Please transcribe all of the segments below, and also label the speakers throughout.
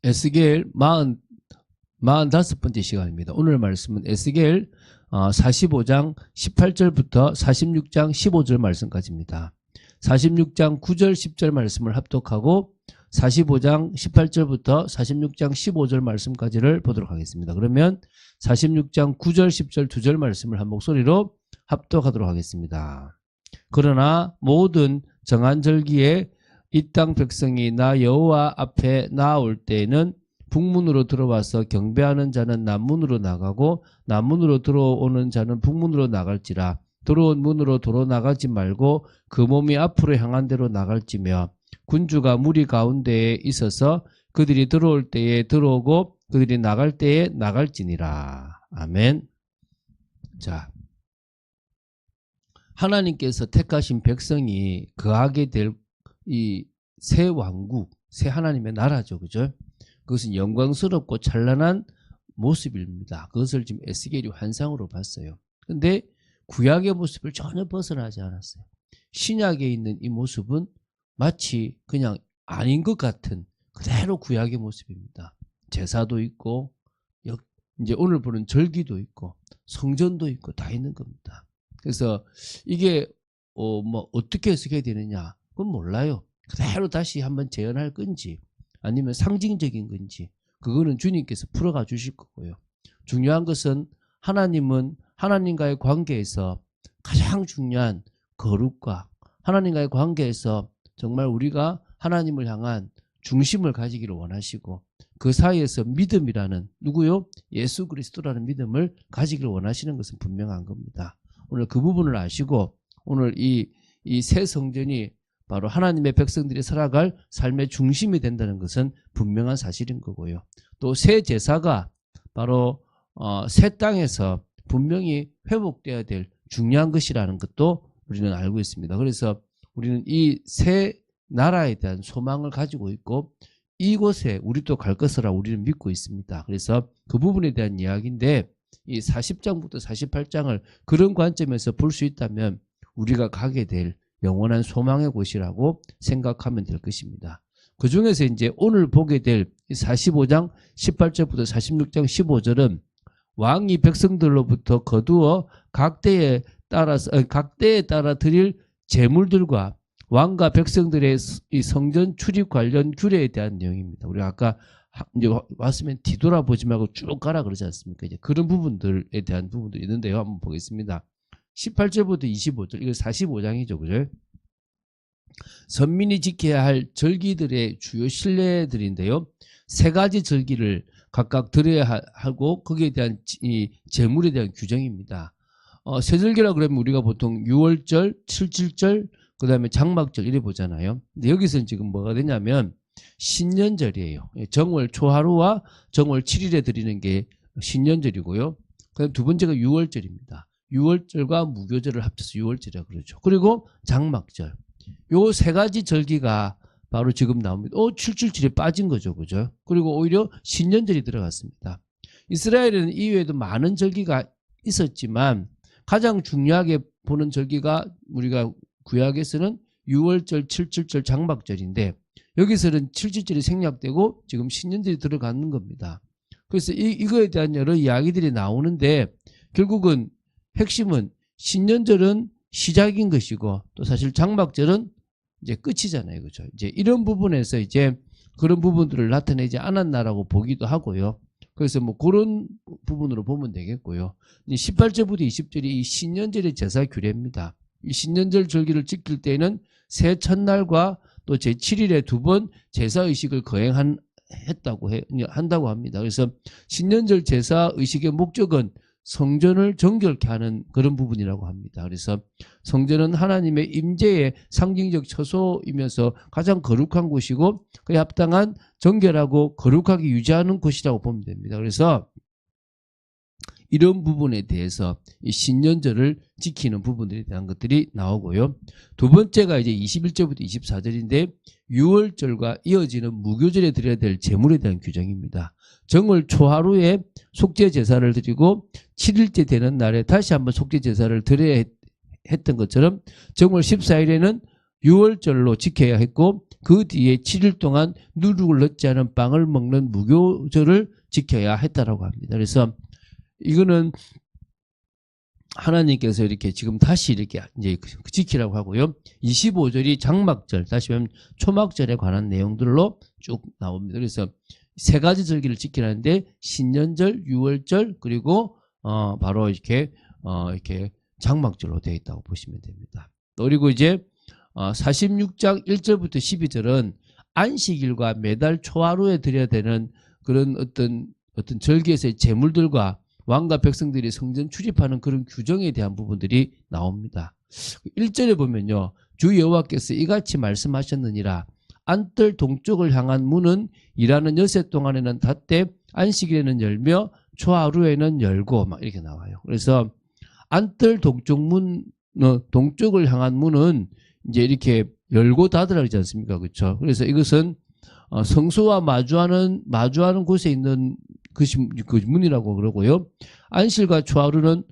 Speaker 1: 에스겔 45번째 시간입니다. 오늘 말씀은 에스겔 45장 18절부터 46장 15절 말씀까지입니다. 46장 9절 10절 말씀을 합독하고 45장 18절부터 46장 15절 말씀까지를 보도록 하겠습니다. 그러면 46장 9절 10절 2절 말씀을 한 목소리로 합독하도록 하겠습니다. 그러나 모든 정한 절기에 이 땅 백성이 나 여호와 앞에 나올 때에는 북문으로 들어와서 경배하는 자는 남문으로 나가고 남문으로 들어오는 자는 북문으로 나갈지라. 들어온 문으로 도로 나가지 말고 그 몸이 앞으로 향한 대로 나갈지며 군주가 무리 가운데에 있어서 그들이 들어올 때에 들어오고 그들이 나갈 때에 나갈지니라. 아멘. 자, 하나님께서 택하신 백성이 거하게 될 이 새 왕국, 새 하나님의 나라죠. 그죠? 그것은 영광스럽고 찬란한 모습입니다. 그것을 지금 에스겔이 환상으로 봤어요. 근데 구약의 모습을 전혀 벗어나지 않았어요. 신약에 있는 이 모습은 마치 그냥 아닌 것 같은 그대로 구약의 모습입니다. 제사도 있고 이제 오늘 보는 절기도 있고 성전도 있고 다 있는 겁니다. 그래서 이게 어떻게 해석해야 되느냐? 그건 몰라요. 그대로 다시 한번 재현할 건지 아니면 상징적인 건지 그거는 주님께서 풀어가 주실 거고요. 중요한 것은 하나님은 하나님과의 관계에서 가장 중요한 거룩과 하나님과의 관계에서 정말 우리가 하나님을 향한 중심을 가지기를 원하시고 그 사이에서 믿음이라는 누구요? 예수 그리스도라는 믿음을 가지기를 원하시는 것은 분명한 겁니다. 오늘 그 부분을 아시고 오늘 이 새 성전이 바로 하나님의 백성들이 살아갈 삶의 중심이 된다는 것은 분명한 사실인 거고요. 또 새 제사가 바로 새 땅에서 분명히 회복되어야 될 중요한 것이라는 것도 우리는 알고 있습니다. 그래서 우리는 이 새 나라에 대한 소망을 가지고 있고 이곳에 우리도 갈 것이라 우리는 믿고 있습니다. 그래서 그 부분에 대한 이야기인데 이 40장부터 48장을 그런 관점에서 볼 수 있다면 우리가 가게 될 영원한 소망의 곳이라고 생각하면 될 것입니다. 그 중에서 이제 오늘 보게 될 45장 18절부터 46장 15절은 왕이 백성들로부터 거두어 각 때에 따라 드릴 제물들과 왕과 백성들의 이 성전 출입 관련 규례에 대한 내용입니다. 우리가 아까 이제 왔으면 뒤돌아보지 말고 쭉 가라 그러지 않습니까? 이제 그런 부분들에 대한 부분도 있는데요. 한번 보겠습니다. 18절부터 25절, 이거 45장이죠. 그죠? 선민이 지켜야 할 절기들의 주요 신뢰들인데요. 세 가지 절기를 각각 드려야 하고 거기에 대한 이 제물에 대한 규정입니다. 세 절기라 그러면 우리가 보통 6월절, 7.7절, 그 다음에 장막절 이래 보잖아요. 근데 여기서는 지금 뭐가 되냐면 신년절이에요. 정월 초하루와 정월 7일에 드리는 게 신년절이고요. 그다음 두 번째가 6월절입니다. 6월절과 무교절을 합쳐서 6월절이라고 그러죠. 그리고 장막절. 요 세 가지 절기가 바로 지금 나옵니다. 777에 빠진 거죠. 그죠? 그리고 오히려 신년절이 들어갔습니다. 이스라엘에는 이외에도 많은 절기가 있었지만 가장 중요하게 보는 절기가 우리가 구약에서는 6월절, 7.7절 장막절인데 여기서는 7.7절이 생략되고 지금 신년절이 들어가는 겁니다. 그래서 이거에 대한 여러 이야기들이 나오는데 결국은 핵심은 신년절은 시작인 것이고 또 사실 장막절은 이제 끝이잖아요. 그죠? 이제 이런 부분에서 이제 그런 부분들을 나타내지 않았나라고 보기도 하고요. 그래서 뭐 그런 부분으로 보면 되겠고요. 18절부터 20절이 이 신년절의 제사 규례입니다. 이 신년절 절기를 지킬 때에는 새 첫날과 또 제7일에 2번 제사 의식을 한다고 합니다. 그래서 신년절 제사 의식의 목적은 성전을 정결케 하는 그런 부분이라고 합니다. 그래서 성전은 하나님의 임재의 상징적 처소이면서 가장 거룩한 곳이고 그에 합당한 정결하고 거룩하게 유지하는 곳이라고 보면 됩니다. 그래서 이런 부분에 대해서 이 신년절을 지키는 부분들에 대한 것들이 나오고요. 두 번째가 이제 21절부터 24절인데 6월절과 이어지는 무교절에 드려야 될 제물에 대한 규정입니다. 정월 초하루에 속죄 제사를 드리고 7일째 되는 날에 다시 한번 속죄 제사를 드려야 했던 것처럼 정월 14일에는 유월절로 지켜야 했고 그 뒤에 7일 동안 누룩을 넣지 않은 빵을 먹는 무교절을 지켜야 했다라고 합니다. 그래서 이거는 하나님께서 이렇게 지금 다시 이렇게 이제 지키라고 하고요. 25절이 장막절, 다시 말하면 초막절에 관한 내용들로 쭉 나옵니다. 그래서 세 가지 절기를 지키라는데 신년절, 유월절, 그리고 바로 이렇게 장막절로 되어 있다고 보시면 됩니다. 그리고 이제 46장 1절부터 12절은 안식일과 매달 초하루에 드려야 되는 그런 어떤 절기에서의 제물들과 왕과 백성들이 성전 출입하는 그런 규정에 대한 부분들이 나옵니다. 1절에 보면요. 주 여호와께서 이같이 말씀하셨느니라. 안뜰 동쪽을 향한 문은 일하는 여세 동안에는 닫되 안식일에는 열며 초하루에는 열고 막 이렇게 나와요. 그래서 안뜰 동쪽을 향한 문은 이제 이렇게 열고 닫으라 그러지 않습니까? 그렇죠? 그래서 이것은 성소와 마주하는 곳에 있는 그것이 그 문이라고 그러고요. 안식일과 초하루는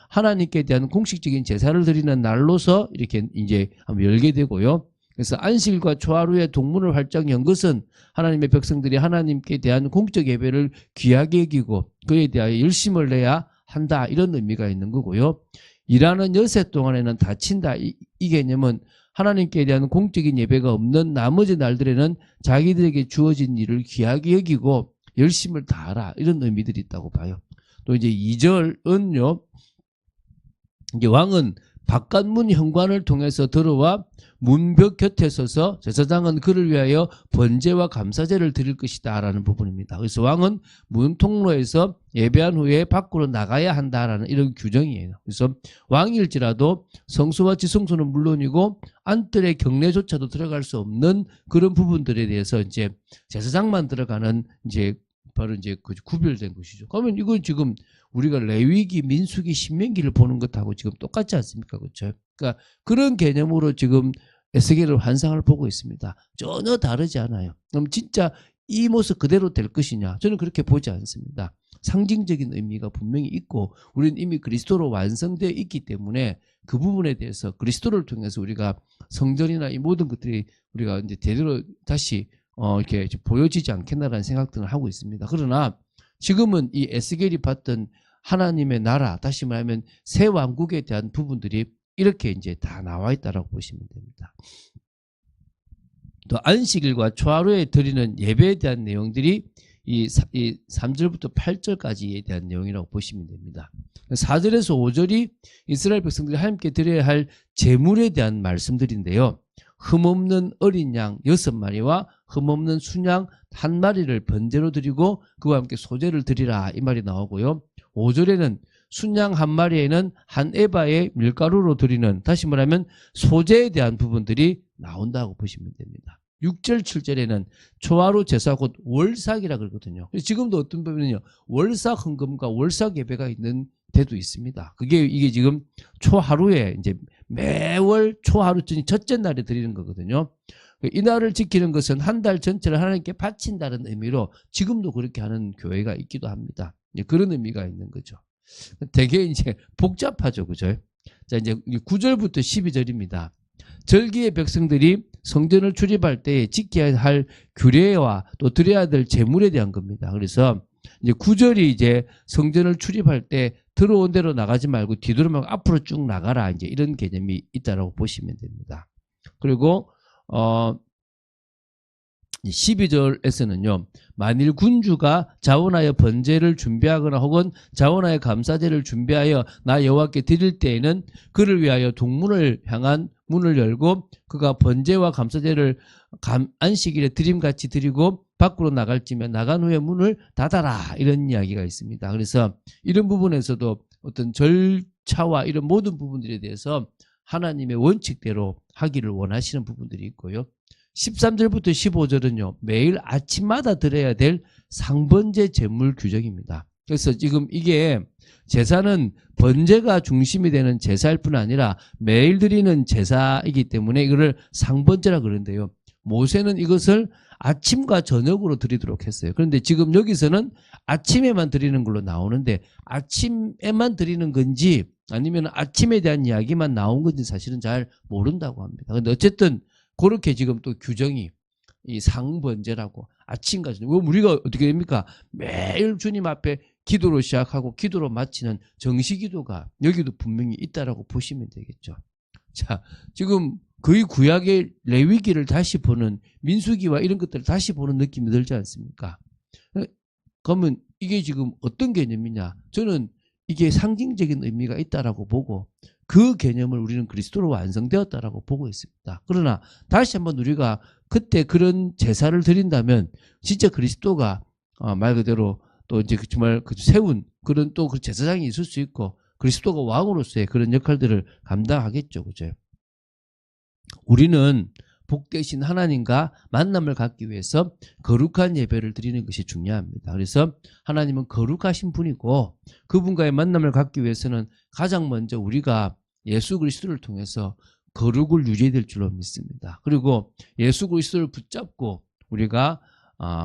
Speaker 1: 하나님께 대한 공식적인 제사를 드리는 날로서 이렇게 이제 한번 열게 되고요. 그래서 안식일과 초하루에 동문을 활짝 연 것은 하나님의 백성들이 하나님께 대한 공적 예배를 귀하게 여기고 그에 대하여 열심을 내야 한다, 이런 의미가 있는 거고요. 일하는 여세 동안에는 다친다, 이 개념은 하나님께 대한 공적인 예배가 없는 나머지 날들에는 자기들에게 주어진 일을 귀하게 여기고 열심을 다하라, 이런 의미들이 있다고 봐요. 또 이제 2절은요. 이제 왕은 바깥문 현관을 통해서 들어와 문벽 곁에 서서 제사장은 그를 위하여 번제와 감사제를 드릴 것이다 라는 부분입니다. 그래서 왕은 문 통로에서 예배한 후에 밖으로 나가야 한다라는 이런 규정이에요. 그래서 왕일지라도 성소와 지성소는 물론이고 안뜰의 경내조차도 들어갈 수 없는 그런 부분들에 대해서 이제 제사장만 들어가는 이제 바로 이제 그 구별된 것이죠. 그러면 이건 지금 우리가 레위기, 민수기, 신명기를 보는 것하고 지금 똑같지 않습니까? 그렇죠? 그러니까 그런 개념으로 지금 에스겔의 환상을 보고 있습니다. 전혀 다르지 않아요. 그럼 진짜 이 모습 그대로 될 것이냐? 저는 그렇게 보지 않습니다. 상징적인 의미가 분명히 있고 우리는 이미 그리스도로 완성되어 있기 때문에 그 부분에 대해서 그리스도를 통해서 우리가 성전이나 이 모든 것들이 우리가 이제 제대로 다시 이렇게 보여지지 않겠나라는 생각들을 하고 있습니다. 그러나 지금은 이 에스겔이 봤던 하나님의 나라, 다시 말하면 새 왕국에 대한 부분들이 이렇게 이제 다 나와 있다라고 보시면 됩니다. 또 안식일과 초하루에 드리는 예배에 대한 내용들이 이 3절부터 8절까지에 대한 내용이라고 보시면 됩니다. 4절에서 5절이 이스라엘 백성들이 하나님께 드려야 할 제물에 대한 말씀들인데요. 흠없는 어린 양 6마리와 흠없는 순양 1마리를 번제로 드리고 그와 함께 소제를 드리라, 이 말이 나오고요. 5절에는 순양 1마리에는 한 에바의 밀가루로 드리는, 다시 말하면 소제에 대한 부분들이 나온다고 보시면 됩니다. 6절 7절에는 초하루 제사 곧 월삭이라 그러거든요. 지금도 어떤 부분은요, 월삭 헌금과 월삭 예배가 있는 데도 있습니다. 이게 지금 초하루에 이제 매월 초하루쯤 첫째 날에 드리는 거거든요. 이 날을 지키는 것은 한 달 전체를 하나님께 바친다는 의미로 지금도 그렇게 하는 교회가 있기도 합니다. 그런 의미가 있는 거죠. 되게 이제 복잡하죠, 그죠? 자, 이제 9절부터 12절입니다. 절기의 백성들이 성전을 출입할 때 지켜야 할 규례와 또 드려야 될 제물에 대한 겁니다. 그래서 이제 9절이 이제 성전을 출입할 때 들어온 대로 나가지 말고 뒤돌아가고 앞으로 쭉 나가라, 이제 이런 개념이 있다라고 보시면 됩니다. 그리고 12절에서는요. 만일 군주가 자원하여 번제를 준비하거나 혹은 자원하여 감사제를 준비하여 나 여호와께 드릴 때에는 그를 위하여 동문을 향한 문을 열고 그가 번제와 감사제를 안식일에 드림같이 드리고 밖으로 나갈지면 나간 후에 문을 닫아라, 이런 이야기가 있습니다. 그래서 이런 부분에서도 어떤 절차와 이런 모든 부분들에 대해서 하나님의 원칙대로 하기를 원하시는 부분들이 있고요. 13절부터 15절은요. 매일 아침마다 드려야 될 상번제 제물 규정입니다. 그래서 지금 이게 제사는 번제가 중심이 되는 제사일 뿐 아니라 매일 드리는 제사이기 때문에 이거를 상번제라 그러는데요. 모세는 이것을 아침과 저녁으로 드리도록 했어요. 그런데 지금 여기서는 아침에만 드리는 걸로 나오는데 아침에만 드리는 건지 아니면 아침에 대한 이야기만 나온 건지 사실은 잘 모른다고 합니다. 근데 어쨌든 그렇게 지금 또 규정이 이 상번제라고 아침까지 우리가 어떻게 됩니까? 매일 주님 앞에 기도로 시작하고 기도로 마치는 정시기도가 여기도 분명히 있다라고 보시면 되겠죠. 자, 지금 거의 구약의 레위기를 다시 보는 민수기와 이런 것들을 다시 보는 느낌이 들지 않습니까? 그러면 이게 지금 어떤 개념이냐? 저는 이게 상징적인 의미가 있다라고 보고 그 개념을 우리는 그리스도로 완성되었다라고 보고 있습니다. 그러나 다시 한번 우리가 그때 그런 제사를 드린다면 진짜 그리스도가 말 그대로 또 이제 정말 세운 그런 또 그 제사장이 있을 수 있고 그리스도가 왕으로서의 그런 역할들을 감당하겠죠. 그죠? 우리는 복되신 하나님과 만남을 갖기 위해서 거룩한 예배를 드리는 것이 중요합니다. 그래서 하나님은 거룩하신 분이고 그분과의 만남을 갖기 위해서는 가장 먼저 우리가 예수 그리스도를 통해서 거룩을 유지해야 될 줄로 믿습니다. 그리고 예수 그리스도를 붙잡고 우리가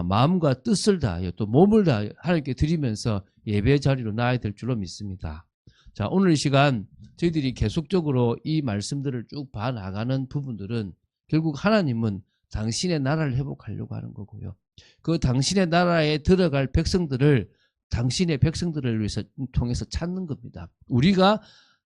Speaker 1: 마음과 뜻을 다하여 또 몸을 다하여 하나님께 드리면서 예배 자리로 나아야 될 줄로 믿습니다. 자, 오늘 이 시간 저희들이 계속적으로 이 말씀들을 쭉 봐나가는 부분들은 결국 하나님은 당신의 나라를 회복하려고 하는 거고요. 그 당신의 나라에 들어갈 백성들을 당신의 백성들을 위해서 통해서 찾는 겁니다. 우리가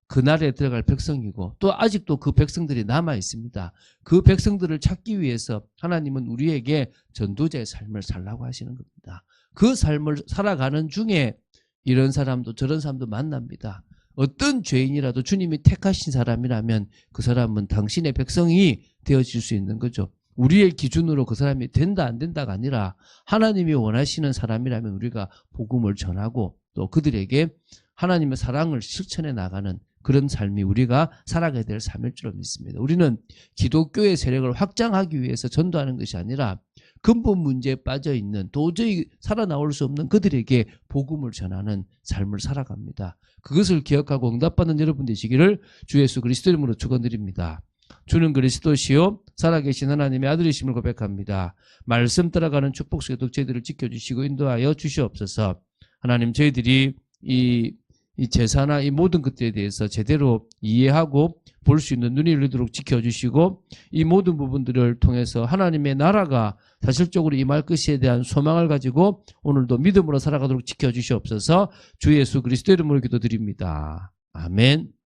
Speaker 1: 그 나라에 들어갈 백성이고 또 아직도 그 백성들이 남아 있습니다. 그 백성들을 찾기 위해서 하나님은 우리에게 전도자의 삶을 살라고 하시는 겁니다. 그 삶을 살아가는 중에 이런 사람도 저런 사람도 만납니다. 어떤 죄인이라도 주님이 택하신 사람이라면 그 사람은 당신의 백성이 되어질 수 있는 거죠. 우리의 기준으로 그 사람이 된다 안 된다가 아니라 하나님이 원하시는 사람이라면 우리가 복음을 전하고 또 그들에게 하나님의 사랑을 실천해 나가는 그런 삶이 우리가 살아가야 될 삶일 줄로 믿습니다. 우리는 기독교의 세력을 확장하기 위해서 전도하는 것이 아니라 근본 문제에 빠져 있는 도저히 살아나올 수 없는 그들에게 복음을 전하는 삶을 살아갑니다. 그것을 기억하고 응답받는 여러분 되시기를 주 예수 그리스도 이름으로 축원드립니다. 주는 그리스도시요 살아계신 하나님의 아들이심을 고백합니다. 말씀 따라가는 축복 속에 저희들을 지켜주시고 인도하여 주시옵소서. 하나님 저희들이 이 제사나 이 모든 것들에 대해서 제대로 이해하고 볼 수 있는 눈이 열리도록 지켜주시고 이 모든 부분들을 통해서 하나님의 나라가 사실적으로 임할 것에 대한 소망을 가지고 오늘도 믿음으로 살아가도록 지켜주시옵소서. 주 예수 그리스도 이름으로 기도드립니다. 아멘.